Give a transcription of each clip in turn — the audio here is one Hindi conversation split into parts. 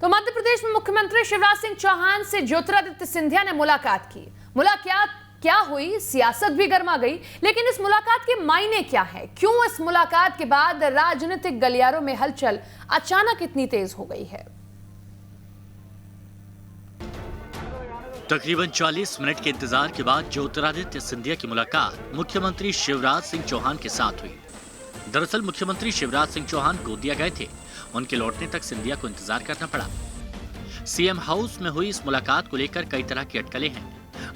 तो मध्य प्रदेश में मुख्यमंत्री शिवराज सिंह चौहान से ज्योतिरादित्य सिंधिया ने मुलाकात की। मुलाकात क्या हुई, सियासत भी गर्मा गई, लेकिन इस मुलाकात के मायने क्या है? क्यों इस मुलाकात के बाद राजनीतिक गलियारों में हलचल अचानक इतनी तेज हो गई है? तकरीबन 40 मिनट के इंतजार के बाद ज्योतिरादित्य सिंधिया की मुलाकात मुख्यमंत्री शिवराज सिंह चौहान के साथ हुई। दरअसल मुख्यमंत्री शिवराज सिंह चौहान गोंदिया गए थे। उनके लौटने तक सिंधिया को इंतजार करना पड़ा। सीएम हाउस में हुई इस मुलाकात को लेकर कई तरह की अटकलें हैं।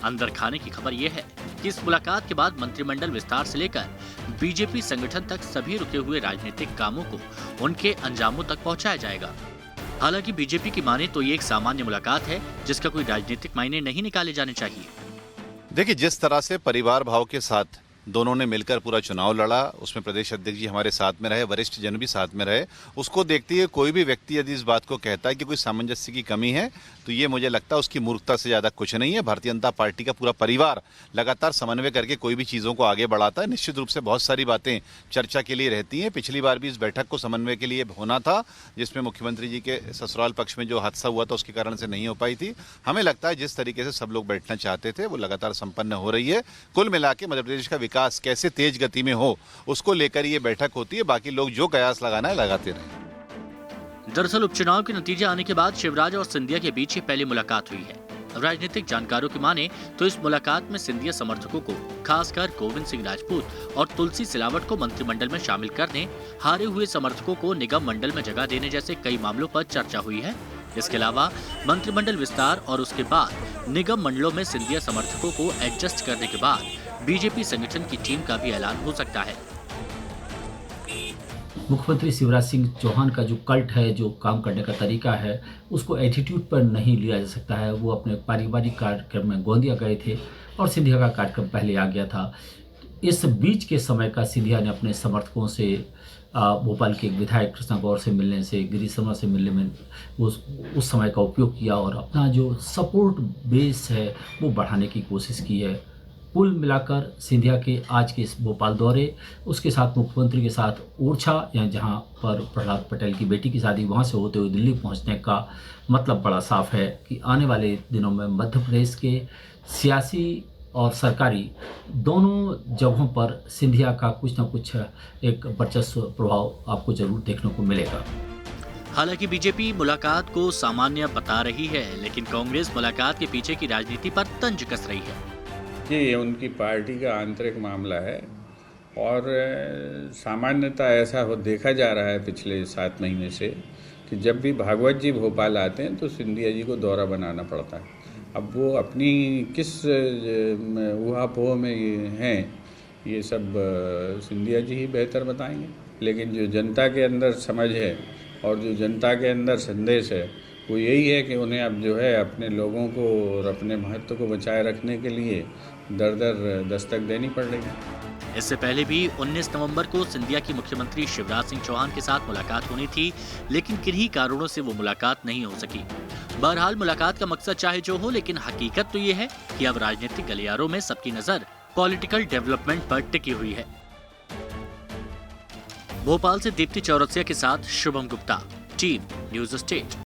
अंदर खाने की खबर यह है कि इस मुलाकात के बाद मंत्रिमंडल विस्तार से लेकर बीजेपी संगठन तक सभी रुके हुए राजनीतिक कामों को उनके अंजामों तक पहुंचाया जाएगा। हालांकि बीजेपी की माने तो ये एक सामान्य मुलाकात है, जिसका कोई राजनीतिक मायने नहीं निकाले जाने चाहिए। देखिए, जिस तरह से परिवार भाव के साथ दोनों ने मिलकर पूरा चुनाव लड़ा, उसमें प्रदेश अध्यक्ष जी हमारे साथ में रहे, वरिष्ठ जन भी साथ में रहे, उसको देखते हुए कोई भी व्यक्ति यदि इस बात को कहता है कि कोई सामंजस्य की कमी है, तो ये मुझे लगता है उसकी मूर्खता से ज्यादा कुछ नहीं है। भारतीय जनता पार्टी का पूरा परिवार लगातार समन्वय करके कोई भी चीजों को आगे बढ़ाता है। निश्चित रूप से बहुत सारी बातें चर्चा के लिए रहती हैं। पिछली बार भी इस बैठक को समन्वय के लिए होना था, जिसमें मुख्यमंत्री जी के ससुराल पक्ष में जो हादसा हुआ था उसके कारण से नहीं हो पाई थी। हमें लगता है जिस तरीके से सब लोग बैठना चाहते थे वो लगातार संपन्न हो रही है। कुल मिला के मध्य प्रदेश का विकास कैसे तेज गति में हो, उसको लेकर ये बैठक होती है। बाकी लोग जो कयास लगाना है लगाते रहे। दरअसल उपचुनाव के नतीजे आने के बाद शिवराज और सिंधिया के बीच ये पहली मुलाकात हुई है। राजनीतिक जानकारों की माने तो इस मुलाकात में सिंधिया समर्थकों को, खासकर गोविंद सिंह राजपूत और तुलसी सिलावट को मंत्रिमंडल में शामिल करने, हारे हुए समर्थकों को निगम मंडल में जगह देने जैसे कई मामलों पर चर्चा हुई है। इसके अलावा मंत्रिमंडल विस्तार और उसके बाद निगम मंडलों में सिंधिया समर्थकों को एडजस्ट करने के बाद बीजेपी संगठन की टीम का भी ऐलान हो सकता है। मुख्यमंत्री शिवराज सिंह चौहान का जो कल्ट है, जो काम करने का तरीका है, उसको एटीट्यूड पर नहीं लिया जा सकता है। वो अपने पारिवारिक कार्यक्रम में गोंदिया गए थे और सिंधिया का कार्यक्रम पहले आ गया था। इस बीच के समय का सिंधिया ने अपने समर्थकों से, भोपाल के एक विधायक कृष्णा गौर से मिलने से, गिरीश शर्मा से मिलने में उस समय का उपयोग किया और अपना जो सपोर्ट बेस है वो बढ़ाने की कोशिश की है। कुल मिलाकर सिंधिया के आज के इस भोपाल दौरे, उसके साथ मुख्यमंत्री के साथ ओरछा या जहां पर प्रहलाद पटेल की बेटी की शादी, वहां से होते हुए दिल्ली पहुंचने का मतलब बड़ा साफ है कि आने वाले दिनों में मध्य प्रदेश के सियासी और सरकारी दोनों जगहों पर सिंधिया का कुछ न कुछ एक वर्चस्व प्रभाव आपको जरूर देखने को मिलेगा। हालांकि बीजेपी मुलाकात को सामान्य बता रही है, लेकिन कांग्रेस मुलाकात के पीछे की राजनीति पर तंज कस रही है। ये उनकी पार्टी का आंतरिक मामला है और सामान्यतः ऐसा देखा जा रहा है पिछले 7 महीने से कि जब भी भागवत जी भोपाल आते हैं तो सिंधिया जी को दौरा बनाना पड़ता है। अब वो अपनी किस ऊहापोह में हैं, ये सब सिंधिया जी ही बेहतर बताएंगे। लेकिन जो जनता के अंदर समझ है और जो जनता के अंदर संदेश है वो यही है कि उन्हें अब जो है अपने लोगों को और अपने महत्व को बचाए रखने के लिए दर दर दस्तक देनी पड़ेगी। इससे पहले भी 19 नवंबर को सिंधिया की मुख्यमंत्री शिवराज सिंह चौहान के साथ मुलाकात होनी थी, लेकिन किन्हीं कारणों से वो मुलाकात नहीं हो सकी। बहरहाल मुलाकात का मकसद चाहे जो हो, लेकिन हकीकत तो ये है कि अब राजनीतिक गलियारों में सबकी नजर पॉलिटिकल डेवलपमेंट पर टिकी हुई है। भोपाल से दीप्ति चौरसिया के साथ Shubham Gupta, team news state.